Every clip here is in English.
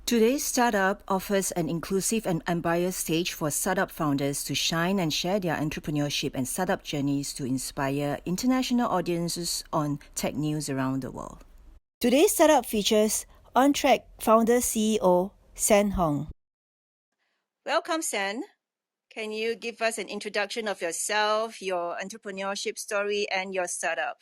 Today's startup offers an inclusive and unbiased stage for startup founders to shine and share their entrepreneurship and startup journeys to inspire international audiences on tech news around the world. Today's startup features ONTrac founder CEO Sen Hong. Welcome, Sen. Can you give us an introduction of yourself, your entrepreneurship story, and your startup?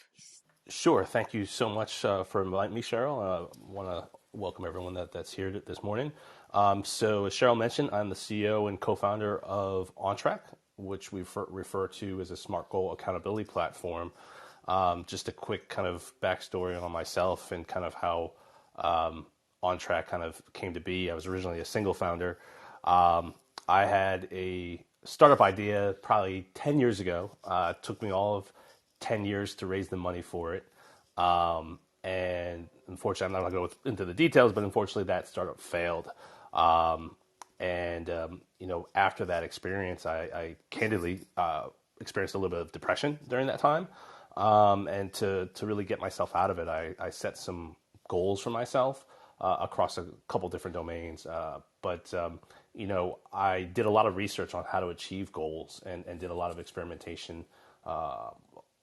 Sure. Thank you so much for inviting me, Cheryl. I want to welcome everyone that's here this morning. So, as Cheryl mentioned, I'm the CEO and co-founder of ONTrac, which we refer to as a SMART goal accountability platform. Just a quick kind of backstory on myself and kind of how ONTrac kind of came to be. I was originally a single founder. I had a startup idea probably 10 years ago. It took me all of 10 years to raise the money for it. And unfortunately, I'm not going to go into the details, but unfortunately, that startup failed. After that experience, I candidly experienced a little bit of depression during that time. And to really get myself out of it, I set some goals for myself across a couple different domains. I did a lot of research on how to achieve goals and did a lot of experimentation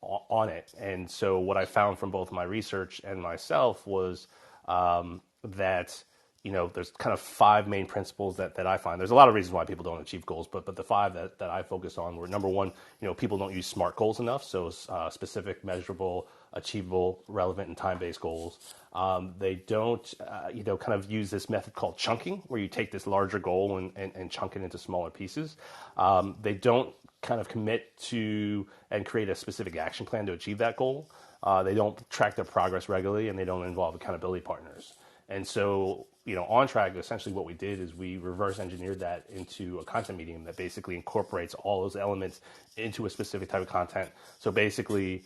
on it. And so what I found from both my research and myself was that there's kind of five main principles that I find. There's a lot of reasons why people don't achieve goals, but the five that I focus on were: number one, people don't use SMART goals enough, so specific, measurable, achievable, relevant, and time-based goals. They don't, kind of use this method called chunking, where you take this larger goal and chunk it into smaller pieces. They don't kind of commit to and create a specific action plan to achieve that goal. They don't track their progress regularly, and they don't involve accountability partners. And so, ONTrac, essentially what we did is we reverse engineered that into a content medium that basically incorporates all those elements into a specific type of content. So basically,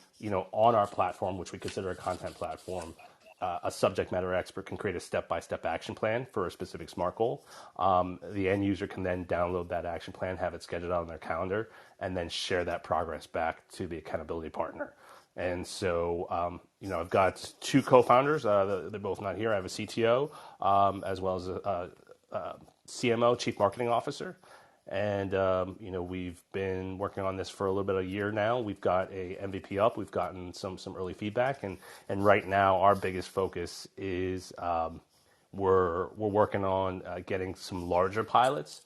on our platform, which we consider a content platform, a subject matter expert can create a step-by-step action plan for a specific SMART goal. The end user can then download that action plan, have it scheduled out on their calendar, and then share that progress back to the accountability partner. And so, I've got two co-founders. They're both not here. I have a CTO, as well as a CMO, Chief Marketing Officer. And, we've been working on this for a little bit of a year now. We've got a MVP up. We've gotten some early feedback. And right now, our biggest focus is we're working on getting some larger pilots.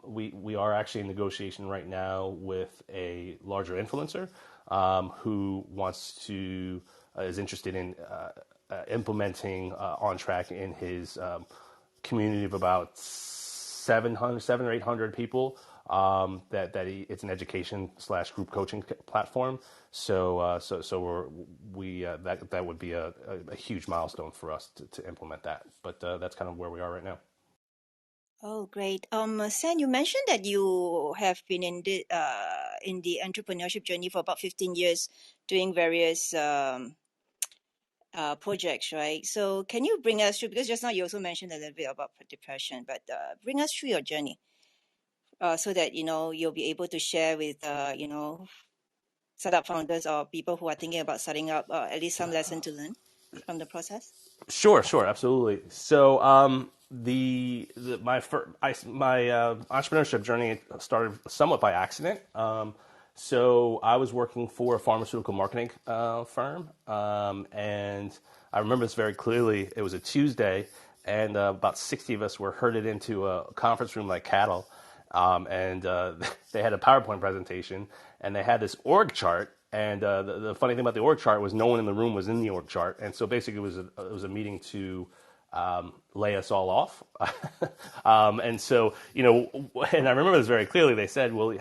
We are actually in negotiation right now with a larger influencer who is interested in implementing ONTrac in his community of about 700 or 800 people. It's an education / group coaching platform. So that would be a huge milestone for us to implement that. But that's kind of where we are right now. Oh, great. Sen, you mentioned that you have been in the entrepreneurship journey for about 15 years, doing various projects, right? So can you bring us through, because just now you also mentioned a little bit about depression, but bring us through your journey so that, you'll be able to share with, startup founders or people who are thinking about starting up at least some lesson to learn from the process. Sure, absolutely. So, my entrepreneurship journey started somewhat by accident. So I was working for a pharmaceutical marketing firm, and I remember this very clearly. It was a Tuesday, and about 60 of us were herded into a conference room like cattle, and they had a PowerPoint presentation, and they had this org chart. And the funny thing about the org chart was no one in the room was in the org chart, and so basically it was a meeting to lay us all off. And so and I remember this very clearly. They said, "Well,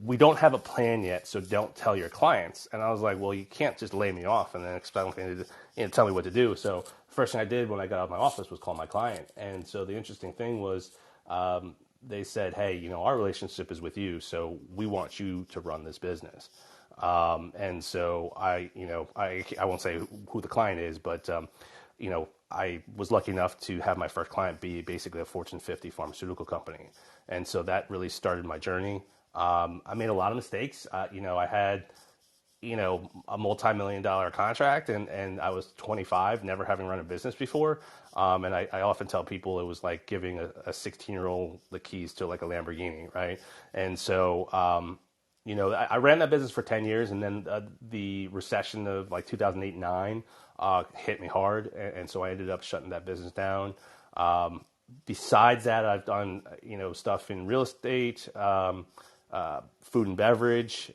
we don't have a plan yet, so don't tell your clients." And I was like, "Well, you can't just lay me off and then expect me to tell me what to do." So the first thing I did when I got out of my office was call my client. And so the interesting thing was, they said, "Hey, our relationship is with you, so we want you to run this business." And so I won't say who the client is, but I was lucky enough to have my first client be basically a Fortune 50 pharmaceutical company, and so that really started my journey. I made a lot of mistakes. I had a multi-million dollar contract, and I was 25, never having run a business before. And I often tell people it was like giving a 16-year-old the keys to like a Lamborghini, right? And so, I ran that business for 10 years, and then the recession of like 2008-9 hit me hard, and so I ended up shutting that business down. Besides that, I've done stuff in real estate, food and beverage,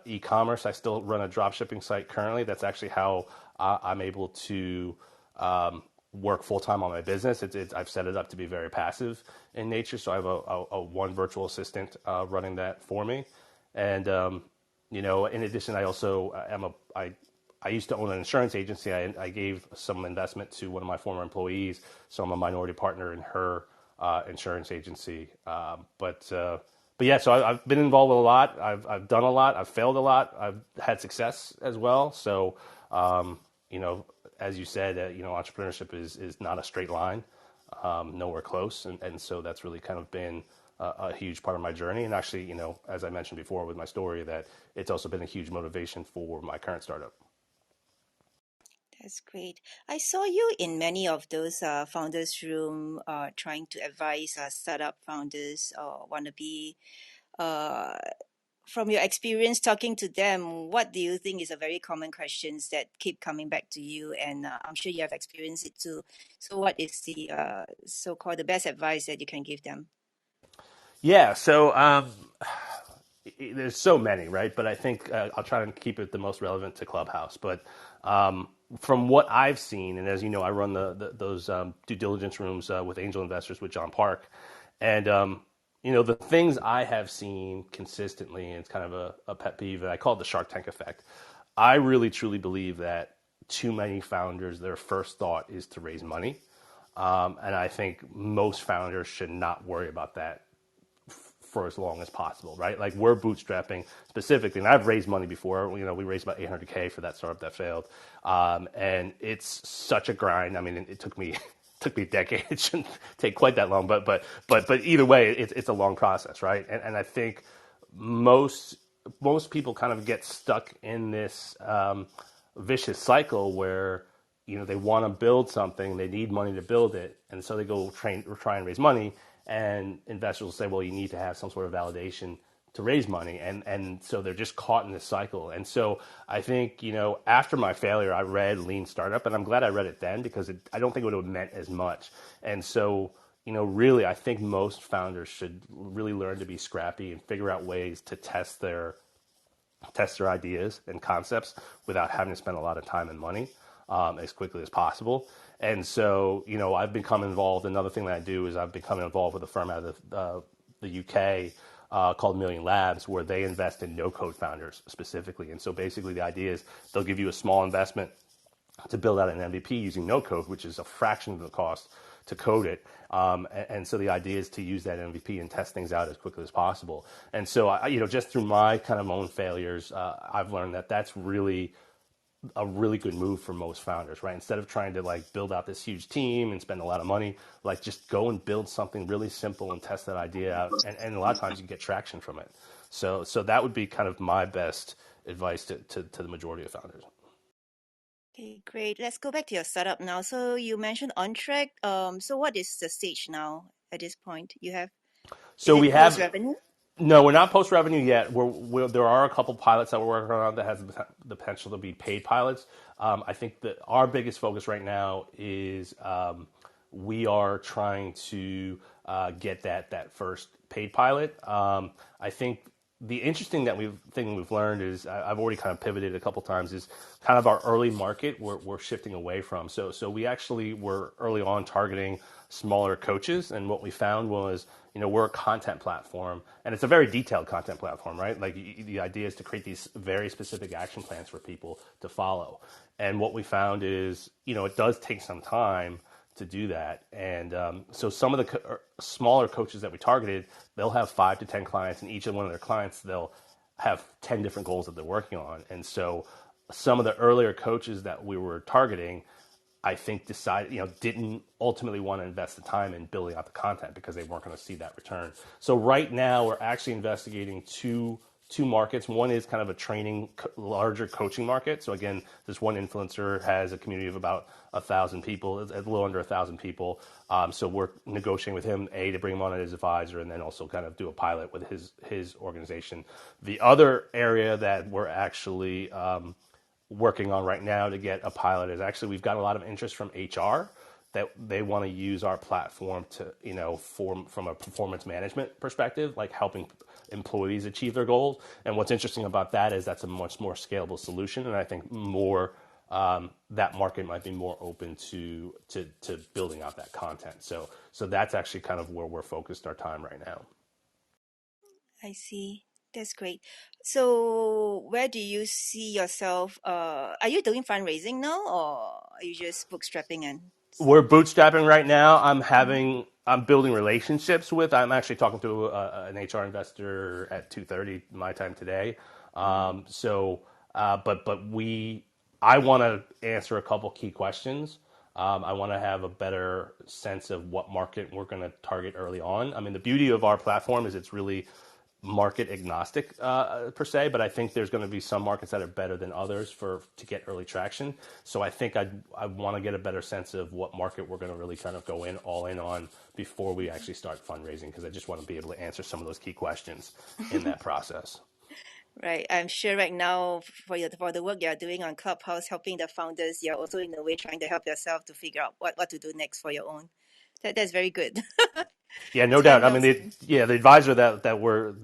e-commerce. I still run a drop shipping site currently. That's actually how I'm able to work full time on my business. I've set it up to be very passive in nature, so I have a one virtual assistant running that for me. And in addition, I also I used to own an insurance agency. I gave some investment to one of my former employees, so I'm a minority partner in her insurance agency. But yeah, so I've been involved with a lot. I've done a lot. I've failed a lot. I've had success as well. So, as you said, entrepreneurship is not a straight line, nowhere close, and so that's really kind of been a huge part of my journey. And actually, as I mentioned before with my story, that it's also been a huge motivation for my current startup. That's great. I saw you in many of those founders' room trying to advise startup founders or wannabe. Uh, from your experience talking to them, what do you think is a very common questions that keep coming back to you? And I'm sure you have experienced it too. So, what is the so-called the best advice that you can give them? Yeah. So there's so many, right? But I think I'll try to keep it the most relevant to Clubhouse. But from what I've seen, and as you know, I run those due diligence rooms with angel investors with John Park, and the things I have seen consistently, and it's kind of a pet peeve, and I call it the Shark Tank effect. I really truly believe that too many founders, their first thought is to raise money, and I think most founders should not worry about that for as long as possible, right? Like we're bootstrapping specifically, and I've raised money before. We raised about 800K for that startup that failed, and it's such a grind. I mean, it took me took me a decade. It shouldn't take quite that long, but either way, it's a long process, right? And I think most people kind of get stuck in this vicious cycle where they want to build something, they need money to build it, and so they go try and raise money, and investors will say, well, you need to have some sort of validation to raise money, and so they're just caught in this cycle. And so I think after my failure, I read Lean Startup, and I'm glad I read it then because I don't think it would have meant as much. And so really, I think most founders should really learn to be scrappy and figure out ways to test their ideas and concepts without having to spend a lot of time and money as quickly as possible. And so, I've become involved. Another thing that I do is I've become involved with a firm out of the UK called Million Labs, where they invest in no-code founders specifically. And so basically the idea is they'll give you a small investment to build out an MVP using no code, which is a fraction of the cost to code it. And so the idea is to use that MVP and test things out as quickly as possible. And so, just through my kind of own failures, I've learned that that's really a really good move for most founders, right? Instead of trying to like build out this huge team and spend a lot of money, like just go and build something really simple and test that idea out. And a lot of times you get traction from it. So that would be kind of my best advice to the majority of founders. Okay, great. Let's go back to your startup now. So you mentioned ONTrac. So what is the stage now at this point? Is So it we post have revenue? No, we're not post revenue yet. There are a couple pilots that we're working on that has the potential to be paid pilots. I think that our biggest focus right now is we are trying to get that first paid pilot. I think the interesting thing we've learned is I've already kind of pivoted a couple times is kind of our early market we're shifting away from. So we actually were early on targeting smaller coaches, and what we found was we're a content platform, and it's a very detailed content platform, right? Like the idea is to create these very specific action plans for people to follow. And what we found is it does take some time to do that. And so some of the smaller coaches that we targeted, they'll have 5 to 10 clients, and each of one of their clients, they'll have 10 different goals that they're working on. And so some of the earlier coaches that we were targeting, I think didn't ultimately want to invest the time in building out the content because they weren't going to see that return. So right now we're actually investigating two two markets. One is kind of a training, larger coaching market. So again, this one influencer has a community of about 1,000 people, a little under 1,000 people. So we're negotiating with him, to bring him on as advisor, and then also kind of do a pilot with his organization. The other area that we're actually working on right now to get a pilot is actually we've got a lot of interest from HR that they want to use our platform to, from a performance management perspective, like helping employees achieve their goals. And what's interesting about that is that's a much more scalable solution, and I think more that market might be more open to building out that content. So that's actually kind of where we're focused our time right now. I see. That's great. So where do you see yourself? Are you doing fundraising now, or are you just bootstrapping and? We're bootstrapping right now. I'm building relationships with. I'm actually talking to an HR investor at 2:30 my time today. I want to answer a couple key questions. I want to have a better sense of what market we're going to target early on. I mean, the beauty of our platform is it's really market agnostic per se, but I think there's going to be some markets that are better than others to get early traction. So I think I want to get a better sense of what market we're going to really kind of go all in on before we actually start fundraising, because I just want to be able to answer some of those key questions in that process. Right. I'm sure right now for the work you're doing on Clubhouse, helping the founders, you're also in a way trying to help yourself to figure out what to do next for your own. That's very good. Yeah, no Time doubt. I well mean, spent. the advisor that we're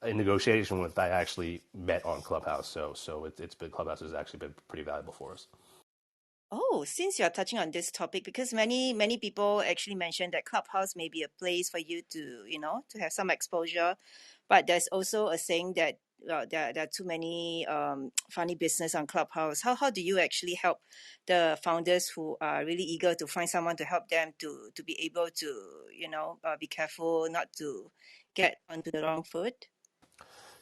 in negotiation with, I actually met on Clubhouse. So it's been Clubhouse has actually been pretty valuable for us. Oh, since you're touching on this topic, because many people actually mentioned that Clubhouse may be a place for you to, to have some exposure, but there's also a saying that there are too many funny business on Clubhouse. How do you actually help the founders who are really eager to find someone to help them to be able to, be careful not to get onto the wrong foot?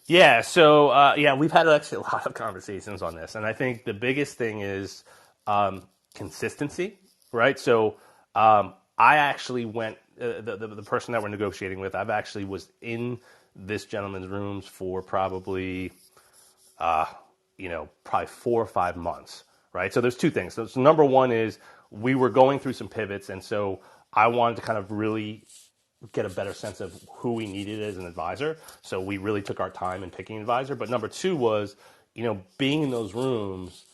Yeah, so we've had actually a lot of conversations on this, and I think the biggest thing is consistency, right? So I actually went the person that we're negotiating with. I've actually was in this gentleman's rooms for probably probably 4 or 5 months, right? So there's two things. So number one is we were going through some pivots, and so I wanted to kind of really get a better sense of who we needed as an advisor. So we really took our time in picking an advisor. But number two was, being in those rooms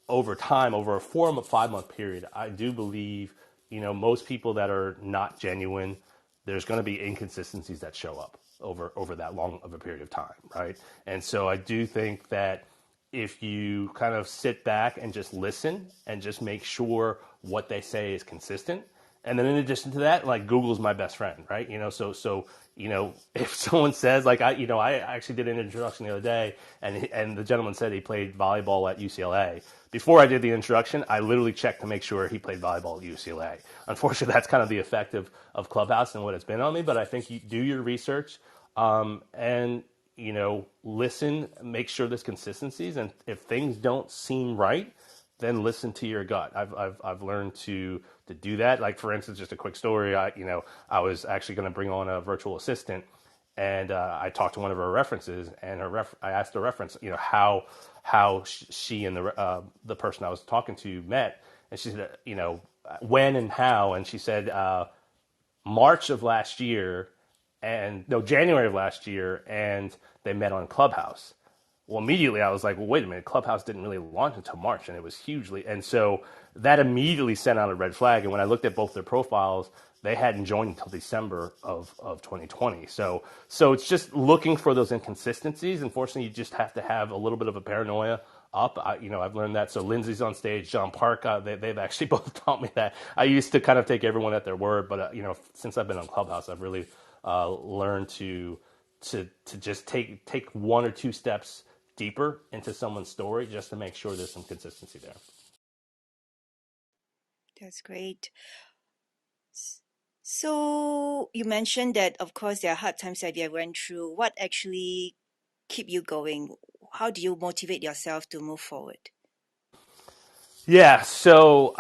over time, over a 4 or 5 month period, I do believe, most people that are not genuine, there's going to be inconsistencies that show up over that long of a period of time, right? And so I do think that if you kind of sit back and just listen and just make sure what they say is consistent, and then in addition to that, like Google's my best friend, right? If someone says like I actually did an introduction the other day, and the gentleman said he played volleyball at UCLA. Before I did the introduction, I literally checked to make sure he played volleyball at UCLA. Unfortunately, that's kind of the effect of Clubhouse and what it's been on me. But I think you do your research, and listen, make sure there's consistencies, and if things don't seem right, then listen to your gut. I've learned to do that. Like for instance, just a quick story. I was actually going to bring on a virtual assistant, and I talked to one of her references, and I asked the reference, how she and the person I was talking to met, and she said, when and how, and she said March of last year, and no, January of last year, and they met on Clubhouse. Well, immediately I was like, well, wait a minute, Clubhouse didn't really launch until March, and it was hugely. And so that immediately sent out a red flag. And when I looked at both their profiles, they hadn't joined until December of 2020. So it's just looking for those inconsistencies. Unfortunately, you just have to have a little bit of a paranoia up. I've learned that. So Lindsay's on stage, John Park, they've actually both taught me that. I used to kind of take everyone at their word, but since I've been on Clubhouse, I've really learned to just take 1 or 2 steps deeper into someone's story just to make sure there's some consistency there. That's great. So you mentioned that, of course, there are hard times that you went through. What actually keep you going? How do you motivate yourself to move forward? Yeah, so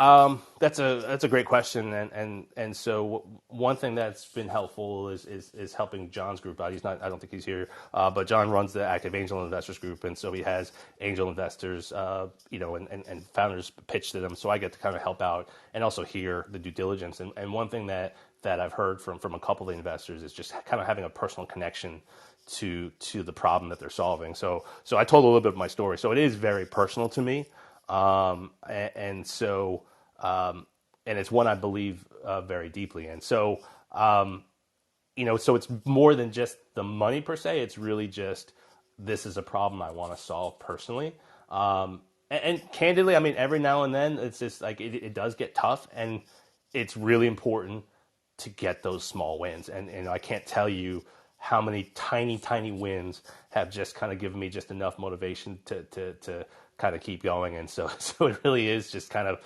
that's a great question, and so one thing that's been helpful is helping John's group out. He's not, I don't think he's here, but John runs the Active Angel Investors group, and so he has angel investors, and founders pitch to them. So I get to kind of help out and also hear the due diligence. And one thing that I've heard from a couple of the investors is just kind of having a personal connection to the problem that they're solving. So I told a little bit of my story. So it is very personal to me. And so and it's one I believe very deeply in. So so it's more than just the money per se. It's really just this is a problem I want to solve personally. And candidly, I mean, every now and then it's just like it does get tough, and it's really important to get those small wins. And I can't tell you how many tiny wins have just kind of given me just enough motivation to kind of keep going. And so so it really is just kind of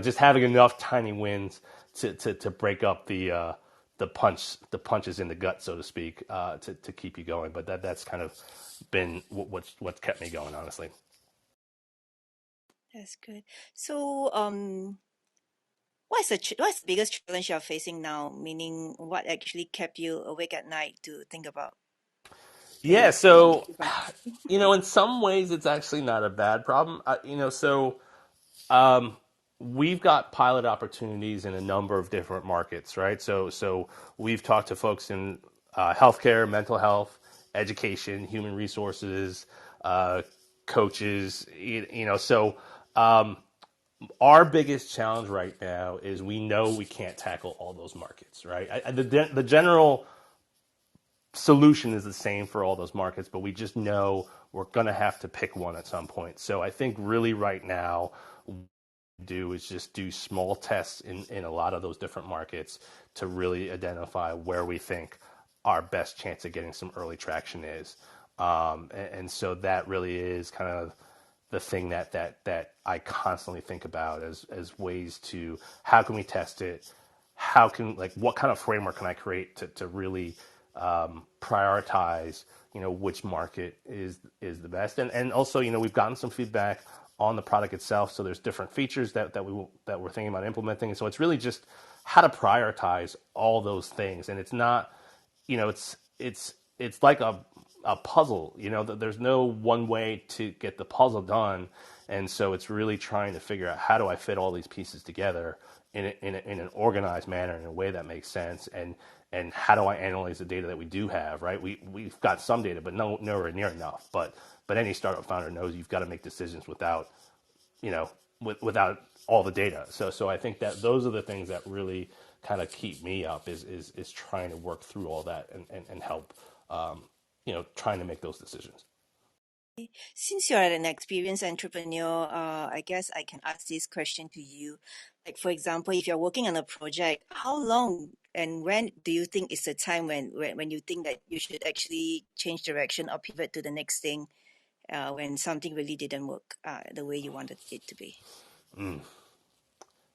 just having enough tiny wins to break up the punches in the gut, so to speak, to keep you going. But that's kind of been what's kept me going, honestly. That's good. So, what's the biggest challenge you're facing now? Meaning, what actually kept you awake at night to think about Yeah, things so to find? in some ways it's actually not a bad problem. Um, we've got pilot opportunities in a number of different markets, right? So we've talked to folks in healthcare, mental health, education, human resources, uh, coaches. So our biggest challenge right now is we know we can't tackle all those markets, right? The general solution is the same for all those markets, but we just know we're going to have to pick one at some point. So I think really right now, do is just do small tests in a lot of those different markets to really identify where we think our best chance of getting some early traction is. And so that really is kind of the thing that I constantly think about as ways to how can we test it, how can like what kind of framework can I create to really prioritize which market is the best. And also we've gotten some feedback on the product itself, so there's different features that we're thinking about implementing, and so it's really just how to prioritize all those things. And it's not it's like a puzzle. There's no one way to get the puzzle done, and so it's really trying to figure out how do I fit all these pieces together in an organized manner in a way that makes sense, and how do I analyze the data that we do have, right? We've got some data, but nowhere near enough. But any startup founder knows you've got to make decisions without without all the data. So I think that those are the things that really kind of keep me up is trying to work through all that and help trying to make those decisions. Since you're an experienced entrepreneur, I guess I can ask this question to you. Like, for example, if you're working on a project, how long and when do you think is the time when you think that you should actually change direction or pivot to the next thing when something really didn't work the way you wanted it to be?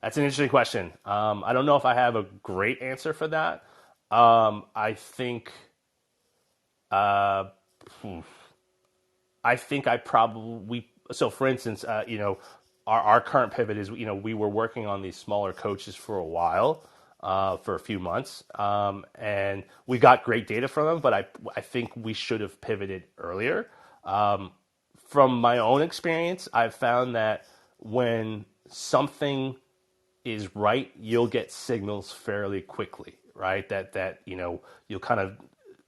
That's an interesting question. I don't know if I have a great answer for that. I think uh, I think I probably so for instance, our current pivot is we were working on these smaller coaches for a while, for a few months, and we got great data from them, but I think we should have pivoted earlier. From my own experience, I've found that when something is right, you'll get signals fairly quickly, right? That you'll kind of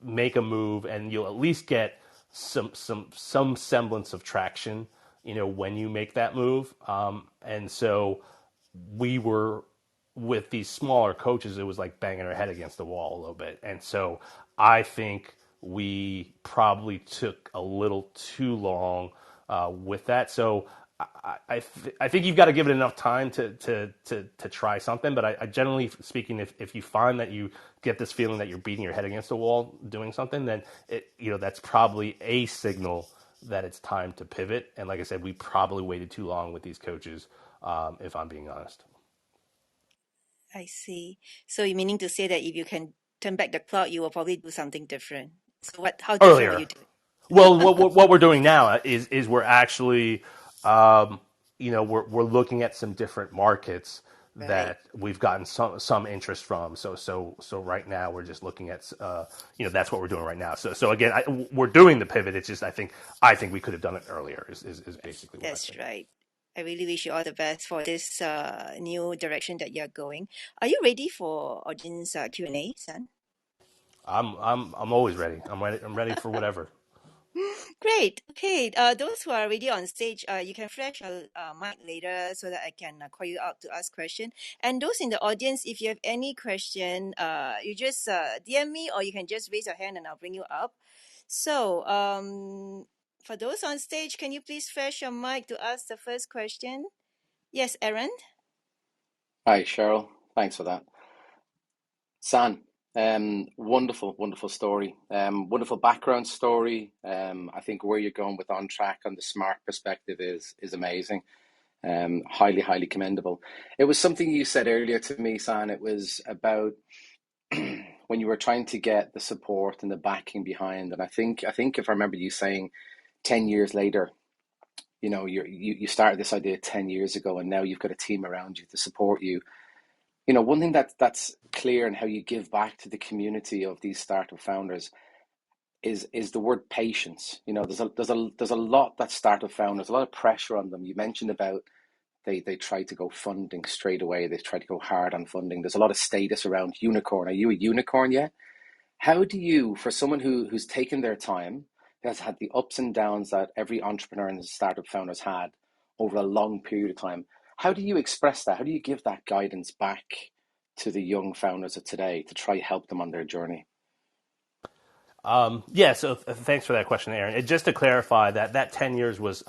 make a move and you'll at least get some semblance of traction, when you make that move. And so we were with these smaller coaches, it was like banging our head against the wall a little bit. And so I think we probably took a little too long with that. So I think you've got to give it enough time to try something. But I generally speaking, if you find that you get this feeling that you're beating your head against the wall doing something, then that's probably a signal that it's time to pivot. And like I said, we probably waited too long with these coaches, if I'm being honest. I see. So you meaning to say that if you can turn back the clock, you will probably do something different. So how different will Earlier. you do it? Well, what we're doing now is we're actually we're looking at some different markets Right. that we've gotten some interest from. So right now we're just looking at that's what we're doing right now. So again, we're doing the pivot. It's just I think we could have done it earlier. Is Yes, basically what I that's think. right. I really wish you all the best for this new direction that you're going. Are you ready for audience Q&A, San? I'm always ready. I'm ready for whatever. Great. Okay. Those who are already on stage, you can flash your mic later so that I can call you out to ask question. And those in the audience, if you have any question, you just DM me or you can just raise your hand and I'll bring you up. So, for those on stage, can you please flash your mic to ask the first question? Yes, Aaron. Hi, Cheryl. Thanks for that. San, wonderful, wonderful story. Wonderful background story. I think where you're going with ONTrac on the smart perspective is amazing. Highly, highly commendable. It was something you said earlier to me, San. It was about when you were trying to get the support and the backing behind. And I think if I remember you saying 10 years later, you started this idea 10 years ago, and now you've got a team around you to support you. One thing that's clear in how you give back to the community of these startup founders is the word patience. There's a lot that startup founders, a lot of pressure on them. You mentioned about they try to go funding straight away. They try to go hard on funding. There's a lot of status around unicorn. Are you a unicorn yet? How do you, for someone who's taken their time, has had the ups and downs that every entrepreneur and startup founder has had over a long period of time, how do you express that? How do you give that guidance back to the young founders of today to try help them on their journey? Yeah, so thanks for that question, Aaron. Just to clarify, that 10 years was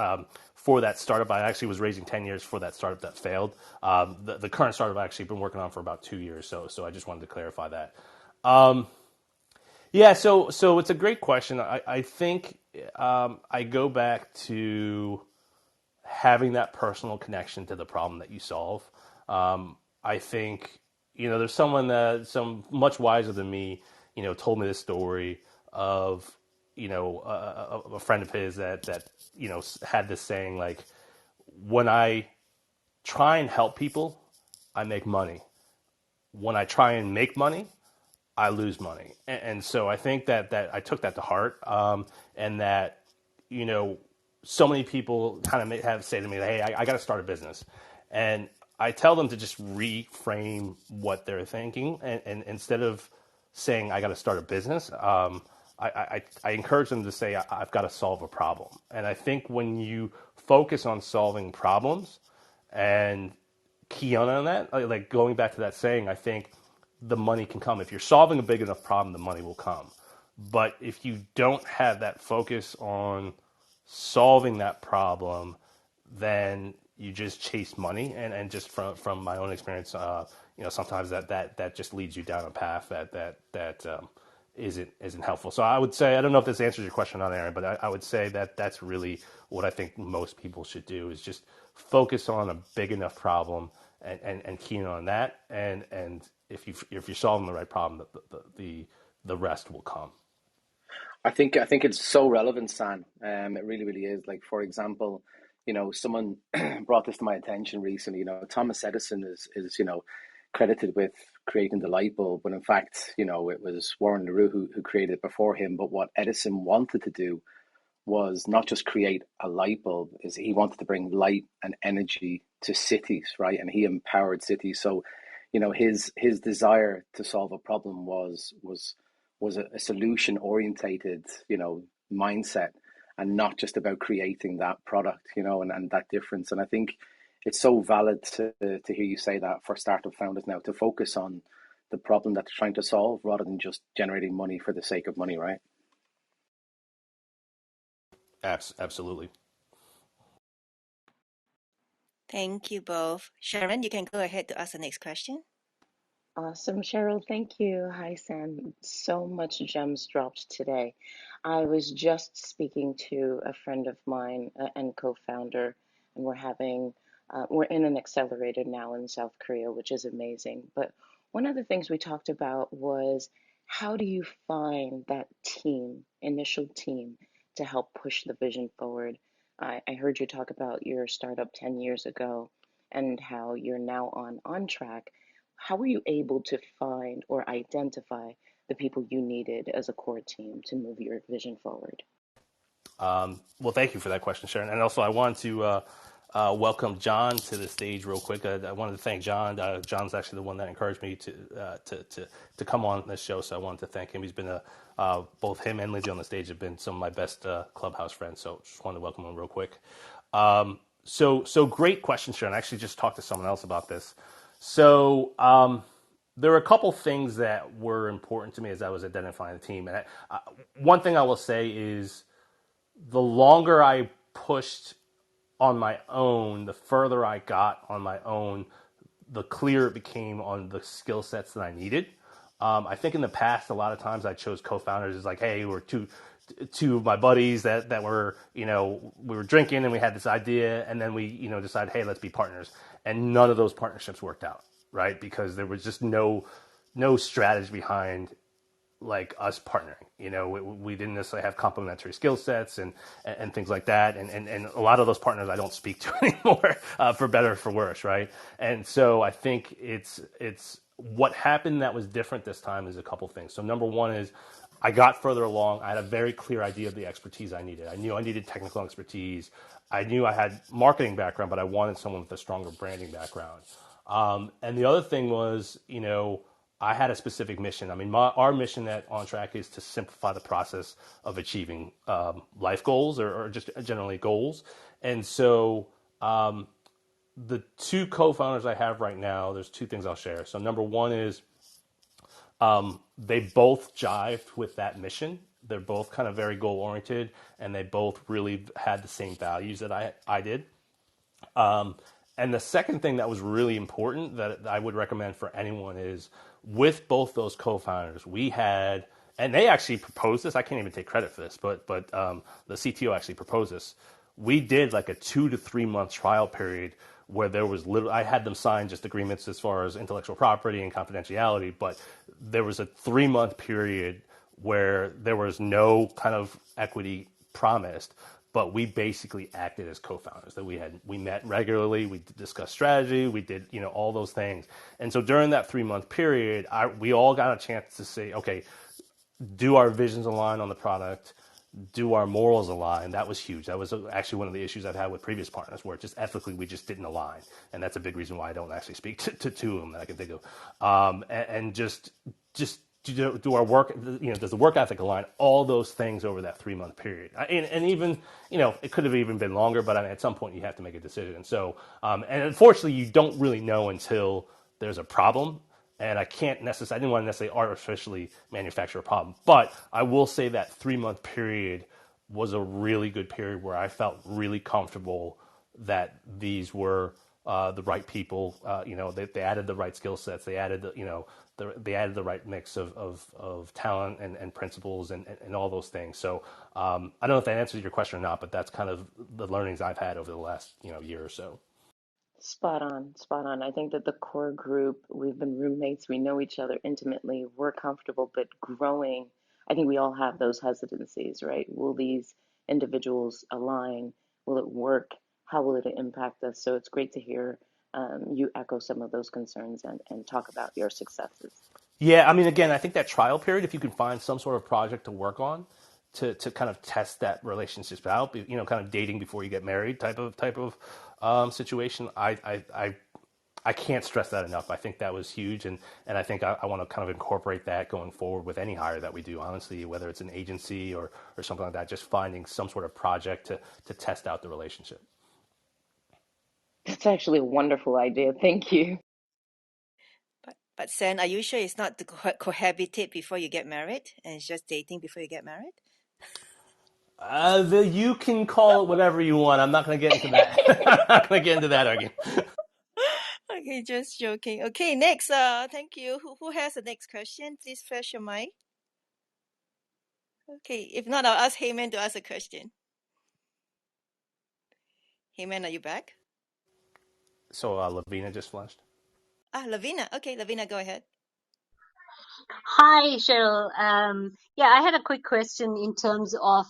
for that startup. I actually was raising 10 years for that startup that failed. The current startup I've actually been working on for about 2 years, so I just wanted to clarify that. Yeah, so it's a great question. I think I go back to having that personal connection to the problem that you solve. I think there's someone that some much wiser than me, told me this story of a friend of his that had this saying like, when I try and help people, I make money. When I try and make money, I lose money. And so I think that I took that to heart, and that you know so many people kind of have say to me, hey, I got to start a business, and I tell them to just reframe what they're thinking, and instead of saying I got to start a business, I encourage them to say I've got to solve a problem. And I think when you focus on solving problems and key on that, like going back to that saying, I think the money can come. If you're solving a big enough problem, the money will come. But if you don't have that focus on solving that problem, then you just chase money. And just from my own experience, sometimes that just leads you down a path that isn't helpful. So I would say, I don't know if this answers your question on Aaron, but I would say that that's really what I think most people should do, is just focus on a big enough problem and key in on that. And if you're solving the right problem, the rest will come. I think it's so relevant, San. It really, really is. Like, for example, someone brought this to my attention recently. Thomas Edison is credited with creating the light bulb, when in fact, it was Warren LaRue who created it before him. But what Edison wanted to do was not just create a light bulb, is he wanted to bring light and energy to cities, right? And he empowered cities. So, his desire to solve a problem was a solution orientated, mindset, and not just about creating that product, and that difference. And I think it's so valid to hear you say that for startup founders now, to focus on the problem that they're trying to solve rather than just generating money for the sake of money, right? Absolutely. Thank you both. Sharon, you can go ahead to ask the next question. Awesome, Cheryl. Thank you. Hi, Sam. So much gems dropped today. I was just speaking to a friend of mine and co-founder, and we're in an accelerator now in South Korea, which is amazing. But one of the things we talked about was, how do you find that team, initial team, to help push the vision forward? I heard you talk about your startup 10 years ago and how you're now on OnTrac. How were you able to find or identify the people you needed as a core team to move your vision forward? Well, thank you for that question, Sharon. And also, I wanted to welcome John to the stage real quick. I wanted to thank John. John's actually the one that encouraged me to come on this show, so I wanted to thank him. He's been both him and Lindsay on the stage have been some of my best clubhouse friends. So just wanted to welcome him real quick. So great question, Sharon. I actually just talked to someone else about this. So there are a couple things that were important to me as I was identifying the team. And one thing I will say is the longer I pushed on my own, the further I got on my own, the clearer it became on the skill sets that I needed. I think in the past, a lot of times I chose co-founders as like, hey, we're two of my buddies that were, we were drinking and we had this idea, and then we, decided, hey, let's be partners. And none of those partnerships worked out, right? Because there was just no strategy behind like us partnering. We didn't necessarily have complementary skill sets and things like that. And a lot of those partners I don't speak to anymore, for better or for worse, right? And so I think it's what happened that was different this time is a couple things. So number one is I got further along. I had a very clear idea of the expertise I needed. I knew I needed technical expertise. I knew I had marketing background, but I wanted someone with a stronger branding background. And the other thing was, I had a specific mission. I mean, our mission at ONTrac is to simplify the process of achieving life goals or just generally goals. And so the two co-founders I have right now, there's two things I'll share. So number one is they both jived with that mission. They're both kind of very goal oriented, and they both really had the same values that I did. And the second thing that was really important that I would recommend for anyone is with both those co-founders, we had, and they actually proposed this. I can't even take credit for this, but the CTO actually proposed this. We did like a 2 to 3 month trial period where there was I had them sign just agreements as far as intellectual property and confidentiality, but there was a 3 month period where there was no kind of equity promised, but we basically acted as co-founders. That we met regularly, we discussed strategy, we did all those things. And so during that 3 month period, we all got a chance to say, okay, do our visions align on the product? Do our morals align? That was huge. That was actually one of the issues I've had with previous partners, where just ethically we just didn't align, and that's a big reason why I don't actually speak to two of them that I can think of. And just do our work. Does the work ethic align? All those things over that 3 month period, and even it could have even been longer, but I mean, at some point you have to make a decision. So, and unfortunately, you don't really know until there's a problem. And I didn't want to necessarily artificially manufacture a problem. But I will say that 3 month period was a really good period where I felt really comfortable that these were the right people. They added the right skill sets. They added they added the right mix of talent and principles and all those things. So I don't know if that answers your question or not, but that's kind of the learnings I've had over the last year or so. Spot on, spot on. I think that the core group, we've been roommates, we know each other intimately, we're comfortable, but growing, I think we all have those hesitancies, right? Will these individuals align? Will it work? How will it impact us? So it's great to hear you echo some of those concerns and talk about your successes. Yeah, I mean, again, I think that trial period, if you can find some sort of project to work on to kind of test that relationship out, kind of dating before you get married type of situation. I can't stress that enough. I think that was huge, and I think I want to kind of incorporate that going forward with any hire that we do. Honestly, whether it's an agency or something like that, just finding some sort of project to test out the relationship. That's actually a wonderful idea. Thank you. But Sen, are you sure it's not to cohabitate before you get married, and it's just dating before you get married? You can call it whatever you want. I'm not going to get into that. I'm not going to get into that argument. Okay, just joking. Okay, next. Thank you. Who has the next question? Please flash your mic. Okay, if not, I'll ask Heyman to ask a question. Heyman, are you back? So Lavina just flashed. Lavina. Okay, Lavina, go ahead. Hi, Cheryl. Yeah, I had a quick question in terms of,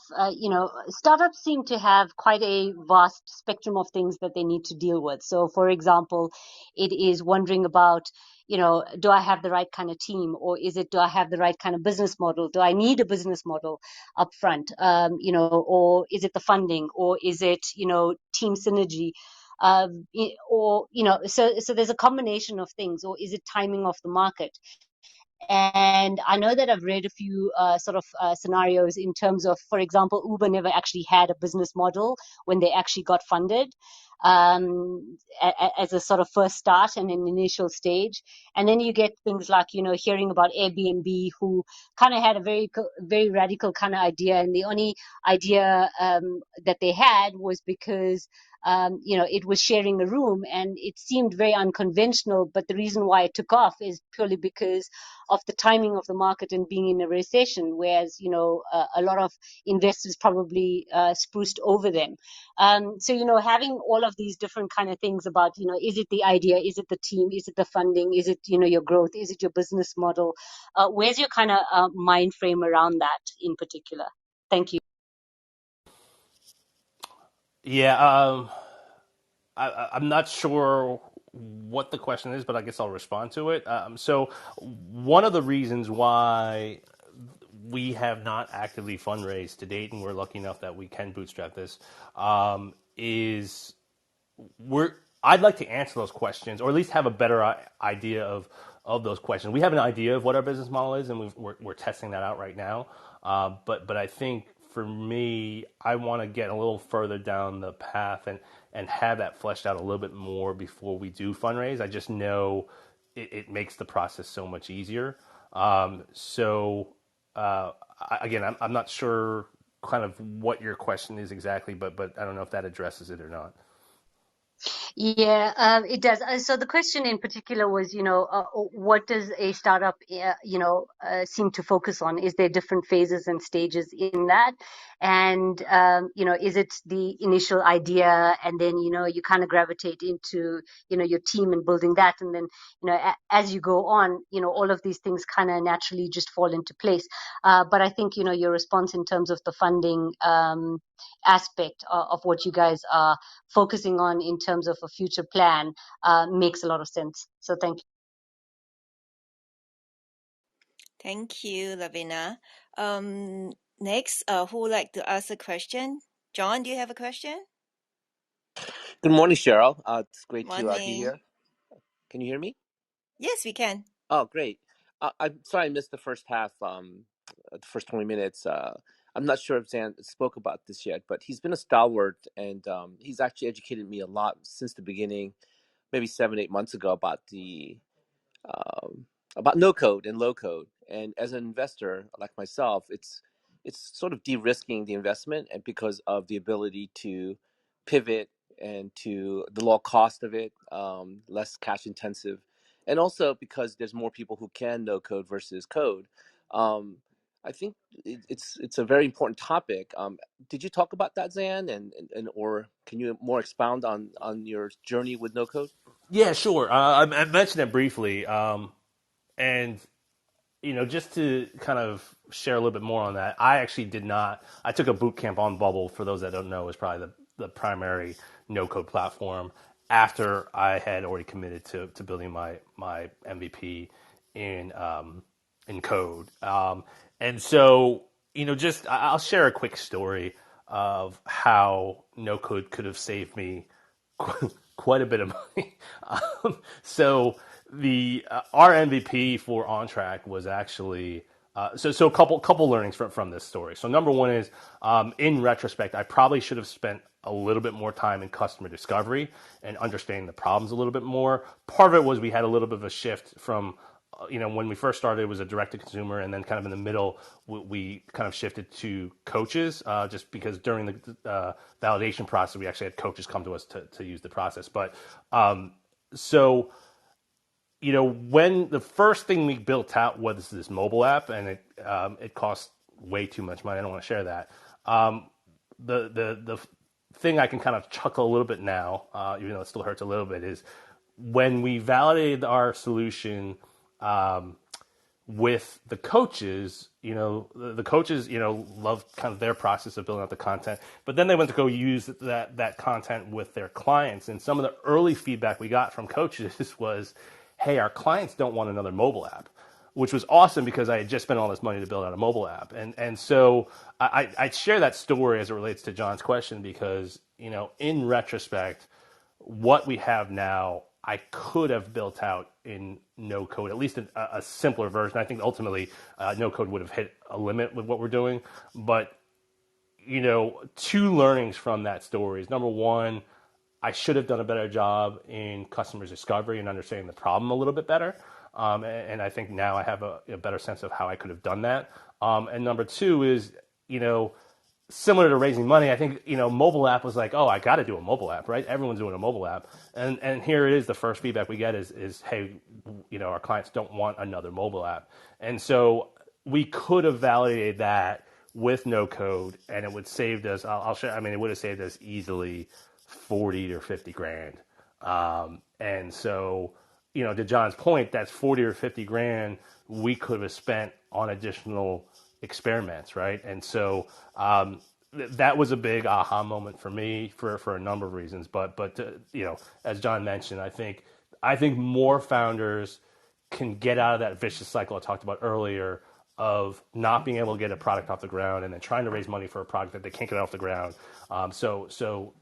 startups seem to have quite a vast spectrum of things that they need to deal with. So, for example, it is wondering about, do I have the right kind of team, or is it, do I have the right kind of business model? Do I need a business model up front? Or is it the funding, or is it, team synergy? So there's a combination of things, or is it timing of the market? And I know that I've read a few scenarios in terms of, for example, Uber never actually had a business model when they actually got funded, as a sort of first start and an initial stage. And then you get things like, hearing about Airbnb, who kind of had a very radical kind of idea. And the only idea that they had was because it was sharing a room, and it seemed very unconventional. But the reason why it took off is purely because of the timing of the market and being in a recession, whereas a lot of investors probably spruced over them. So having all of these different kind of things about, is it the idea, is it the team, is it the funding, is it your growth, is it your business model? Where's your kind of mind frame around that in particular? Thank you. Yeah, I'm not sure what the question is, but I guess I'll respond to it. So, one of the reasons why we have not actively fundraised to date, and we're lucky enough that we can bootstrap this, is we're I'd like to answer those questions, or at least have a better idea of those questions. We have an idea of what our business model is, and we're testing that out right now. But I think for me, I want to get a little further down the path and have that fleshed out a little bit more before we do fundraise. I just know it makes the process so much easier. So again, I'm not sure kind of what your question is exactly, but I don't know if that addresses it or not. Yeah, it does. So the question in particular was, what does a startup, seem to focus on? Is there different phases and stages in that? And, is it the initial idea, and then, you kind of gravitate into, your team and building that. And then, as you go on, all of these things kind of naturally just fall into place. But I think, your response in terms of the funding, aspect of what you guys are focusing on in terms of a future plan makes a lot of sense. So thank you. Thank you, Lavina. Next, who would like to ask a question? John, do you have a question? Good morning, Cheryl. It's great to be Morning. here. Can you hear me? Yes, we can. Oh, great. I'm sorry I missed the first half, the first 20 minutes. I'm not sure if Zan spoke about this yet, but he's been a stalwart, and he's actually educated me a lot since the beginning, maybe 7, 8 months ago, um, about no code and low code. And as an investor like myself, it's sort of de-risking the investment, and because of the ability to pivot and to the low cost of it, less cash intensive, and also because there's more people who can no code versus code. Um, I think it's a very important topic. Did you talk about that, Zan, and or can you more expound on your journey with no code? Yeah, sure. I mentioned it briefly, and just to kind of share a little bit more on that, I actually did not. I took a boot camp on Bubble. For those that don't know, is probably the primary no code platform. After I had already committed to building my MVP in code, and so just I'll share a quick story of how no code could have saved me quite a bit of money. So the our MVP for OnTrac was actually so a couple learnings from this story. So number one is in retrospect, I probably should have spent a little bit more time in customer discovery and understanding the problems a little bit more. Part of it was we had a little bit of a shift from when we first started, it was a direct to consumer, and then kind of in the middle, we kind of shifted to coaches, just because during the validation process, we actually had coaches come to us to use the process. But so, when the first thing we built out was this mobile app, and it cost way too much money. I don't want to share that. The thing I can kind of chuckle a little bit now, even though it still hurts a little bit, is when we validated our solution. with the coaches, the coaches, love kind of their process of building out the content, but then they went to go use that content with their clients. And some of the early feedback we got from coaches was, hey, our clients don't want another mobile app, which was awesome because I had just spent all this money to build out a mobile app. And so I share that story as it relates to John's question because, in retrospect, what we have now, I could have built out in no code, at least a simpler version. I think ultimately no code would have hit a limit with what we're doing. But, two learnings from that story is number one, I should have done a better job in customer discovery and understanding the problem a little bit better. And I think now I have a better sense of how I could have done that. And number two is, similar to raising money, I think, mobile app was like, oh, I got to do a mobile app, right? Everyone's doing a mobile app. And here it is. The first feedback we get is, hey, our clients don't want another mobile app. And so we could have validated that with no code and it would saved us, I'll share, it would have saved us easily 40 or 50 grand. And so, to John's point, that's 40 or 50 grand we could have spent on additional experiments, right? And so that was a big aha moment for me for a number of reasons. But as John mentioned, I think more founders can get out of that vicious cycle I talked about earlier of not being able to get a product off the ground and then trying to raise money for a product that they can't get off the ground. So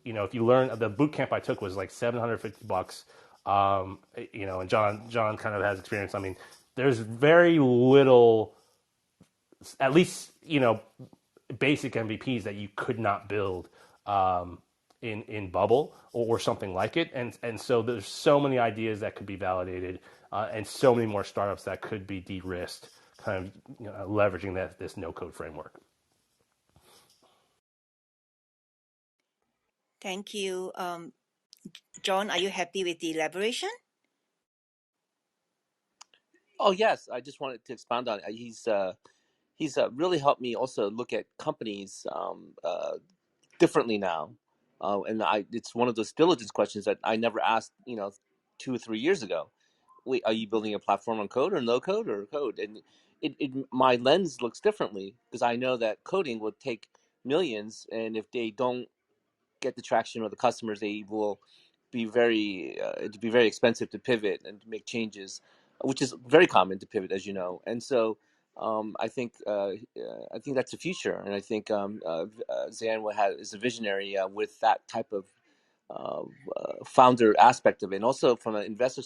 if you learn, the boot camp I took was like $750. And John kind of has experience. There's very little, at least, basic MVPs that you could not build in Bubble or something like it. And so there's so many ideas that could be validated and so many more startups that could be de-risked, kind of leveraging this no-code framework. Thank you. John, are you happy with the elaboration? Oh yes, I just wanted to expound on it. He's really helped me also look at companies differently now, and it's one of those diligence questions that I never asked 2 or 3 years ago. Wait, are you building a platform on code or no code or code? And my lens looks differently because I know that coding would take millions, and if they don't get the traction or the customers, they will be it'd be very expensive to pivot and to make changes, which is very common to pivot, as you know. And so I think that's the future, and I think Zan is a visionary with that type of founder aspect of it, and also from an investor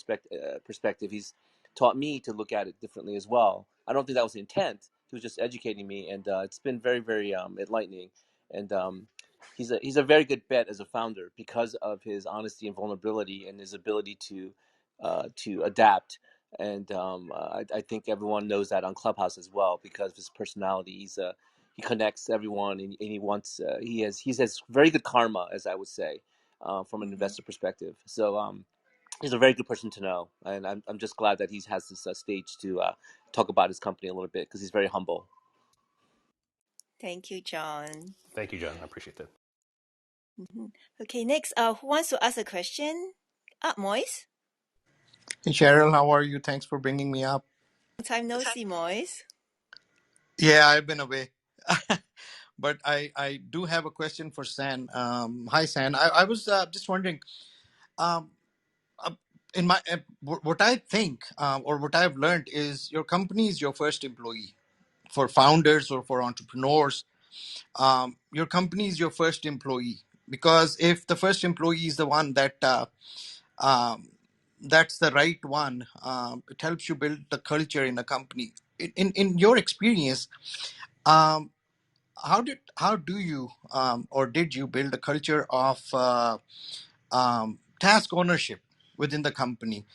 perspective, he's taught me to look at it differently as well. I don't think that was the intent. He was just educating me, and it's been very, very enlightening. And he's a very good bet as a founder because of his honesty and vulnerability and his ability to adapt. And I think everyone knows that on Clubhouse as well because of his personality. He connects everyone, and he wants he has very good karma, as I would say, from an investor perspective. So he's a very good person to know, and I'm just glad that he has this stage to talk about his company a little bit because he's very humble. Thank you, John. Thank you, John. I appreciate that. Okay, next, who wants to ask a question? Moise? Hey, Cheryl, how are you? Thanks for bringing me up. Long time no see, Moise. Yeah, I've been away. But I do have a question for San. Hi, San. I was just wondering, um, uh, what I think or what I've learned is your company is your first employee. For founders or for entrepreneurs, your company is your first employee. Because if the first employee is the one um, that's the right one, it helps you build the culture in a company. In your experience, um, how do you or did you build a culture of task ownership within the company